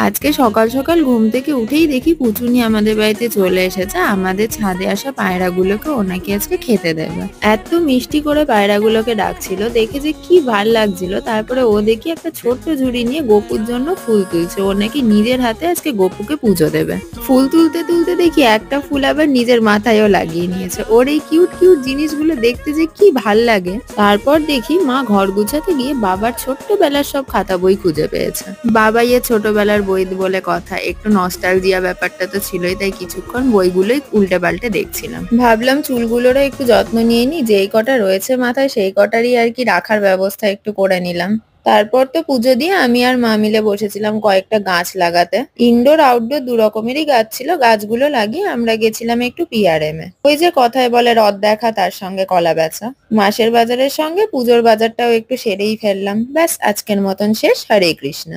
আজকে সকাল সকাল ঘুম থেকে উঠেই দেখি পুচুনি আমাদের বাড়িতে চলে এসেছে আমাদের ছাদে আসা পায়রাগুলোকে ওনাকে আজকে খেতে দেবে। এত মিষ্টি করে পায়রাগুলোকে ডাকছিল দেখে যে কি ভাল লাগছিল। তারপরে ও দেখি একটা ছোট্ট ঝুড়ি নিয়ে গপুর জন্য ফুল তুলছে। ও নাকি নিজের হাতে আজকে গপুকে পুজো দেবে। ফুল তুলতে তুলতে দেখি একটা ফুল আবার নিজের মাথায়ও লাগিয়ে নিয়েছে। ওর এই কিউট কিউট জিনিসগুলো দেখতে যে কি ভাল লাগে। তারপর দেখি মা ঘর গুছাতে গিয়ে বাবার ছোট্টবেলার সব খাতা বই খুঁজে পেয়েছে। বাবাই এর ছোটবেলার বই বলে কথা, একটু নস্টালজিয়া ব্যাপারটা তো ছিলই, তাই কিছুক্ষণ বইগুলোই উল্টে পাল্টে দেখছিলাম। ভাবলাম চুলগুলোরও একটু যত্ন নিয়ে নি, যেই কটা রয়েছে মাথায় সেই কটারই আর কি রাখার ব্যবস্থা একটু করে নিলাম। তারপর তো পুজো দিয়ে আমি আর মা মিলে বসেছিলাম কয়েকটা গাছ লাগাতে। ইনডোর আউটডোর দু রকমেরই গাছ ছিল। গাছগুলো লাগিয়ে আমরা গেছিলাম একটু পিআরএম এ। ওই যে কথায় বলে রথ দেখা তার সঙ্গে কলা বেচা। মাসের বাজারের সঙ্গে পুজোর বাজারটাও একটু সেরেই ফেললাম। ব্যাস আজকের মতন শেষ। হরে কৃষ্ণ।